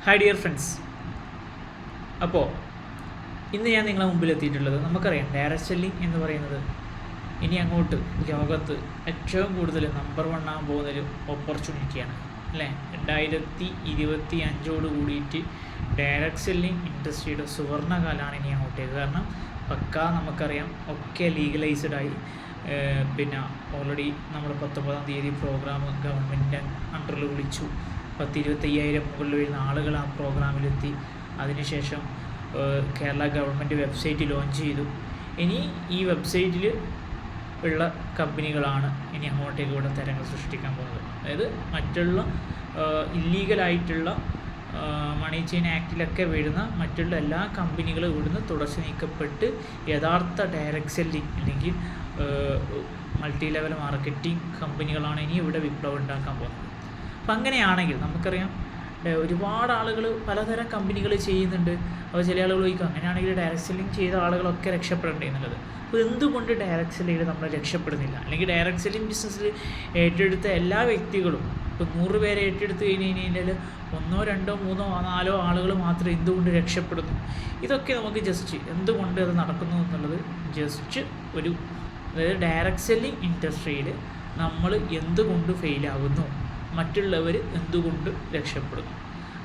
Hi dear friends. അപ്പോൾ ഇന്ന് ഞാൻ നിങ്ങളെ മുമ്പിൽ എത്തിയിട്ടുള്ളത്, നമുക്കറിയാം ഡയറക്റ്റ് സെല്ലിംഗ് എന്ന് പറയുന്നത് ഇനി അങ്ങോട്ട് ലോകത്ത് ഏറ്റവും കൂടുതൽ നമ്പർ 1 ആകാൻ പോകുന്നൊരു ഓപ്പർച്യൂണിറ്റിയാണ് അല്ലേ. 2025 കൂടിയിട്ട് ഡയറക്റ്റ് സെല്ലിംഗ് ഇൻഡസ്ട്രിയുടെ സുവർണ്ണകാലമാണ് ഇനി അങ്ങോട്ടേക്ക്. കാരണം നമുക്കറിയാം ഒക്കെ ലീഗലൈസ്ഡായി. പിന്നെ ഓൾറെഡി നമ്മൾ 19-ാം തീയതി പ്രോഗ്രാം ഗവൺമെൻറ്റിൻ്റെ അണ്ടറിൽ വിളിച്ചു. 10-25,000 മുകളിൽ വരുന്ന ആളുകൾ ആ പ്രോഗ്രാമിലെത്തി. അതിനുശേഷം കേരള ഗവൺമെൻറ് വെബ്സൈറ്റ് ലോഞ്ച് ചെയ്തു. ഇനി ഈ വെബ്സൈറ്റിൽ ഉള്ള കമ്പനികളാണ് ഇനി അങ്ങോട്ടേക്ക് ഇവിടെ തരങ്ങൾ സൃഷ്ടിക്കാൻ പോകുന്നത്. അതായത് മറ്റുള്ള ഇല്ലീഗലായിട്ടുള്ള മണി ചെയിൻ ആക്റ്റിലൊക്കെ വരുന്ന മറ്റുള്ള എല്ലാ കമ്പനികളും ഇവിടുന്ന് തുടച്ചു നീക്കപ്പെട്ട് യഥാർത്ഥ ഡയറക്റ്റ് സെല്ലിംഗ് അല്ലെങ്കിൽ മൾട്ടി ലെവൽ മാർക്കറ്റിംഗ് കമ്പനികളാണ് ഇനി ഇവിടെ വിപ്ലവം ഉണ്ടാക്കാൻ പോകുന്നത്. അപ്പം അങ്ങനെയാണെങ്കിൽ നമുക്കറിയാം ഒരുപാട് ആളുകൾ പലതരം കമ്പനികൾ ചെയ്യുന്നുണ്ട്. അപ്പോൾ ചില ആളുകൾ ചോദിക്കും, അങ്ങനെയാണെങ്കിൽ ഡയറക്റ്റ് സെല്ലിംഗ് ചെയ്ത ആളുകളൊക്കെ രക്ഷപ്പെടേണ്ടത് എന്നുള്ളത്. അപ്പോൾ എന്തുകൊണ്ട് ഡയറക്റ്റ് സെല്ലിംഗ് നമ്മൾ രക്ഷപ്പെടുന്നില്ല? അല്ലെങ്കിൽ ഡയറക്റ്റ് സെല്ലിംഗ് ബിസിനസ്സിൽ ഏറ്റെടുത്ത എല്ലാ വ്യക്തികളും ഇപ്പോൾ 100 പേരെ ഏറ്റെടുത്ത് കഴിഞ്ഞാൽ 1, 2, 3, 4 ആളുകൾ മാത്രം എന്തുകൊണ്ട് രക്ഷപ്പെടുന്നു? ഇതൊക്കെ നമുക്ക് ജസ്റ്റ് എന്തുകൊണ്ട് അത് നടക്കുന്നു എന്നുള്ളത് ജസ്റ്റ് ഒരു, അതായത് ഡയറക്റ്റ് സെല്ലിംഗ് ഇൻഡസ്ട്രിയിൽ നമ്മൾ എന്തുകൊണ്ട് ഫെയിലാകുന്നു, മറ്റുള്ളവർ എന്തുകൊണ്ട് രക്ഷപ്പെടുന്നു.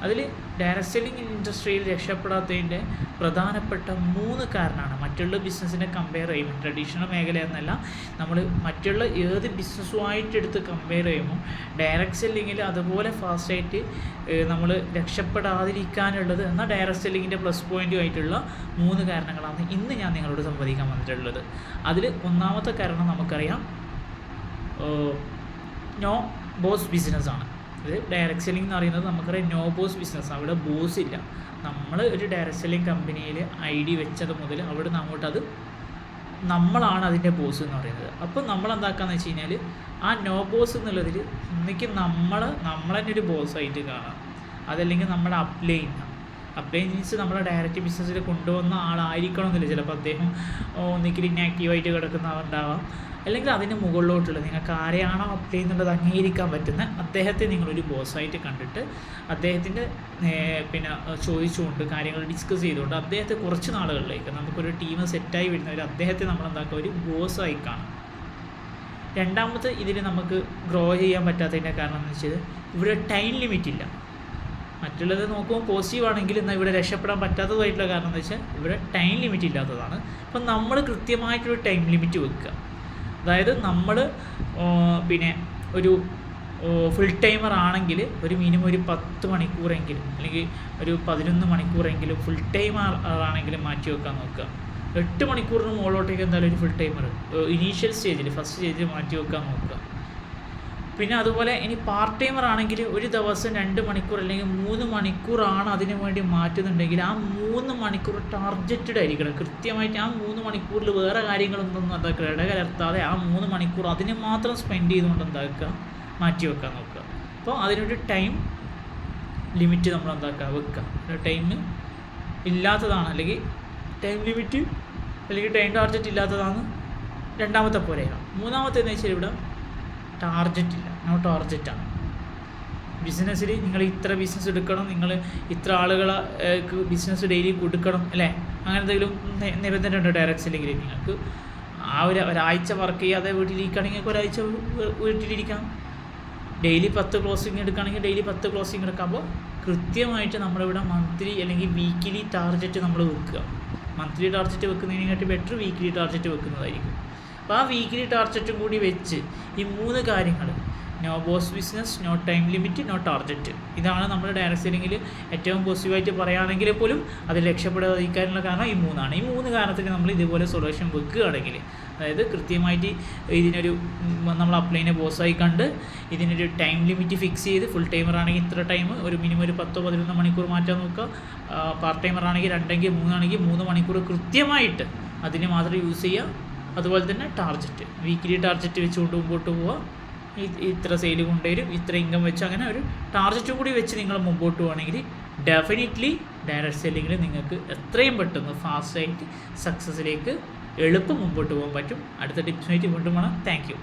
അതിൽ ഡയറക്റ്റ് സെല്ലിംഗ് ഇൻഡസ്ട്രിയിൽ രക്ഷപ്പെടാത്തതിൻ്റെ പ്രധാനപ്പെട്ട 3 കാരണമാണ്. മറ്റുള്ള ബിസിനസ്സിനെ കമ്പയർ ചെയ്യുമ്പോൾ ട്രഡീഷണൽ മേഖല എന്നല്ല, നമ്മൾ മറ്റുള്ള ഏത് ബിസിനസ്സുമായിട്ടെടുത്ത് കമ്പയർ ചെയ്യുമ്പോൾ ഡയറക്റ്റ് സെല്ലിങ്ങിൽ അതുപോലെ ഫാസ്റ്റായിട്ട് നമ്മൾ രക്ഷപ്പെടാതിരിക്കാനുള്ളത് എന്നാൽ ഡയറക്റ്റ് സെല്ലിങ്ങിൻ്റെ പ്ലസ് പോയിൻറ്റുമായിട്ടുള്ള 3 കാരണങ്ങളാണ് ഇന്ന് ഞാൻ നിങ്ങളോട് സംവദിക്കാൻ വന്നിട്ടുള്ളത്. അതിൽ ഒന്നാമത്തെ കാരണം നമുക്കറിയാം നോ ബോസ് ബിസിനസ്സാണ്. ഇത് ഡയറക്റ്റ് സെല്ലിംഗ് എന്ന് പറയുന്നത് നമുക്കറിയാം നോ ബോസ് ബിസിനസ്. അവിടെ ബോസ് ഇല്ല. നമ്മൾ ഒരു ഡയറക്റ്റ് സെല്ലിംഗ് കമ്പനിയിൽ ID വെച്ചത് മുതൽ അവിടെ നിന്ന് അങ്ങോട്ട് അത് നമ്മളാണ് അതിൻ്റെ ബോസ് എന്ന് പറയുന്നത്. അപ്പോൾ നമ്മൾ എന്താക്കാന്ന് വെച്ച് കഴിഞ്ഞാൽ ആ നോ ബോസ് എന്നുള്ളതിൽ ഒന്നിക്ക് നമ്മൾ തന്നെ ഒരു ബോസായിട്ട് കാണാം. അതല്ലെങ്കിൽ നമ്മുടെ അപ്ലൈൻ മീൻസ് നമ്മളെ ഡയറക്റ്റ് ബിസിനസ്സിൽ കൊണ്ടുവന്ന ആളായിരിക്കണമെന്നില്ല. ചിലപ്പോൾ അദ്ദേഹം ഒന്നിക്കൽ ഇന്നാക്റ്റീവായിട്ട് കിടക്കുന്ന ആളുണ്ടാവാം. അല്ലെങ്കിൽ അതിന് മുകളിലോട്ടുള്ള നിങ്ങൾക്ക് ആരെയാണോ അപ്ലൈ ചെയ്യുന്നുള്ളത് അംഗീകരിക്കാൻ പറ്റുന്ന അദ്ദേഹത്തെ നിങ്ങളൊരു ബോസായിട്ട് കണ്ടിട്ട് അദ്ദേഹത്തിൻ്റെ ചോദിച്ചുകൊണ്ട് കാര്യങ്ങൾ ഡിസ്കസ് ചെയ്തുകൊണ്ട് അദ്ദേഹത്തെ കുറച്ച് നാളുകളിലേക്ക് നമുക്കൊരു ടീം സെറ്റായി വരുന്നവർ അദ്ദേഹത്തെ നമ്മളെന്താക്കുക ഒരു ബോസായി കാണാം. രണ്ടാമത്തെ ഇതിൽ നമുക്ക് ഗ്രോ ചെയ്യാൻ പറ്റാത്തതിൻ്റെ കാരണം എന്ന് വെച്ചാൽ ഇവിടെ ടൈം ലിമിറ്റ് ഇല്ല. മറ്റുള്ളത് നോക്കുമ്പോൾ പോസിറ്റീവ് ആണെങ്കിൽ എന്നാൽ ഇവിടെ രക്ഷപ്പെടാൻ പറ്റാത്തതായിട്ടുള്ള കാരണം എന്ന് വെച്ചാൽ ഇവിടെ ടൈം ലിമിറ്റ് ഇല്ലാത്തതാണ്. അപ്പം നമ്മൾ കൃത്യമായിട്ടൊരു ടൈം ലിമിറ്റ് വെക്കുക. അതായത് നമ്മൾ ഒരു ഫുൾ ടൈമർ ആണെങ്കിൽ ഒരു മിനിമം ഒരു 10 മണിക്കൂറെങ്കിലും അല്ലെങ്കിൽ ഒരു 11 മണിക്കൂറെങ്കിലും ഫുൾ ടൈം ആണെങ്കിലും മാറ്റി വെക്കാൻ നോക്കുക. 8 മണിക്കൂറിന് മുകളിലോട്ടേക്ക് എന്തായാലും ഒരു ഫുൾ ടൈമർ ഇനീഷ്യൽ സ്റ്റേജിൽ ഫസ്റ്റ് സ്റ്റേജിൽ മാറ്റി വെക്കാൻ നോക്കുക. പിന്നെ അതുപോലെ ഇനി പാർട്ട് ടൈമർ ആണെങ്കിൽ ഒരു ദിവസം 2 മണിക്കൂർ അല്ലെങ്കിൽ 3 മണിക്കൂറാണ് അതിനു വേണ്ടി മാറ്റുന്നുണ്ടെങ്കിൽ ആ 3 മണിക്കൂർ ടാർഗറ്റഡ് ആയിരിക്കണം. കൃത്യമായിട്ട് ആ 3 മണിക്കൂറിൽ വേറെ കാര്യങ്ങളൊന്നും എന്താക്കുക ഇടകലർത്താതെ ആ 3 മണിക്കൂർ അതിന് മാത്രം സ്പെൻഡ് ചെയ്തുകൊണ്ട് എന്താക്കുക മാറ്റി വെക്കാൻ നോക്കുക. അപ്പോൾ അതിനൊരു ടൈം ലിമിറ്റ് നമ്മൾ എന്താക്കുക വെക്കുക. ടൈം ഇല്ലാത്തതാണ് അല്ലെങ്കിൽ ടൈം ലിമിറ്റ് അല്ലെങ്കിൽ ടൈം ടാർഗറ്റ് ഇല്ലാത്തതാണ് രണ്ടാമത്തെ പോലെയാണ്. മൂന്നാമത്തേന്ന് വെച്ചാൽ ഇവിടെ ടാർഗറ്റ് ഇല്ല, നോ ടാർഗറ്റാണ്. ബിസിനസ്സിൽ നിങ്ങൾ ഇത്ര ബിസിനസ് എടുക്കണം, നിങ്ങൾ ഇത്ര ആളുകളെ ബിസിനസ് ഡെയിലി കൊടുക്കണം അല്ലേ, അങ്ങനെ എന്തെങ്കിലും നിബന്ധന ഉണ്ടോ ഡയറക്റ്റ് സെല്ലിങ്ങിൽ? നിങ്ങൾക്ക് ആ ഒരാഴ്ച വർക്ക് ചെയ്യാതെ വീട്ടിലിരിക്കുകയാണെങ്കിൽ ഒരാഴ്ച വീട്ടിലിരിക്കാം. ഡെയിലി 10 ക്ലോസിങ് എടുക്കുകയാണെങ്കിൽ ഡെയിലി 10 ക്ലോസിങ് എടുക്കുമ്പോൾ കൃത്യമായിട്ട് നമ്മളിവിടെ മന്ത്ലി അല്ലെങ്കിൽ വീക്കിലി ടാർഗറ്റ് നമ്മൾ വെക്കുക. മന്ത്ലി ടാർഗറ്റ് വെക്കുന്നതിനെക്കാട്ടി ബെറ്റർ വീക്കിലി ടാർഗറ്റ് വെക്കുന്നതായിരിക്കും. അപ്പോൾ ആ വീക്കിലി ടാർഗറ്റും കൂടി വെച്ച് ഈ 3 കാര്യങ്ങൾ no boss business, no time limit, no target, ഇതാണ് നമ്മൾ ഡയറക്റ്റ് സെല്ലിങ്ങിൽ ഏറ്റവും പോസിറ്റീവായിട്ട് പറയുകയാണെങ്കിൽ പോലും അതിൽ രക്ഷപ്പെടാതിരിക്കാനുള്ള കാരണം ഈ 3 ഈ 3 കാരണത്തിന് നമ്മൾ ഇതുപോലെ സൊല്യൂഷൻ വെക്കുകയാണെങ്കിൽ, അതായത് കൃത്യമായിട്ട് ഇതിനൊരു നമ്മൾ അപ്ലൈനെ ബോസായി കണ്ട് ഇതിനൊരു ടൈം ലിമിറ്റ് ഫിക്സ് ചെയ്ത് ഫുൾ ടൈമർ ആണെങ്കിൽ ഇത്ര ടൈം ഒരു മിനിമം ഒരു 10-11 മണിക്കൂർ മാറ്റാൻ നോക്കുക. പാർട്ട് ടൈമർ ആണെങ്കിൽ 2 3 ആണെങ്കിൽ 3 മണിക്കൂർ കൃത്യമായിട്ട് അതിന് മാത്രം യൂസ് ചെയ്യുക. അതുപോലെ തന്നെ ടാർഗറ്റ് വീക്കിലി ടാർഗറ്റ് വെച്ചുകൊണ്ട് മുമ്പോട്ട് പോവുക. ഇത്ര സെയിൽ കൊണ്ടുവരും, ഇത്ര ഇൻകം വെച്ച് അങ്ങനെ ഒരു ടാർഗറ്റും കൂടി വെച്ച് നിങ്ങൾ മുമ്പോട്ട് പോവുകയാണെങ്കിൽ ഡെഫിനറ്റ്ലി ഡയറക്റ്റ് സെല്ലിങ്ങിൽ നിങ്ങൾക്ക് എത്രയും പെട്ടെന്ന് ഫാസ്റ്റായിട്ട് സക്സസ്സിലേക്ക് എളുപ്പം മുമ്പോട്ട് പോകാൻ പറ്റും. അടുത്ത ടിപ്സുമായിട്ട് വീണ്ടും വേണം. Thank you.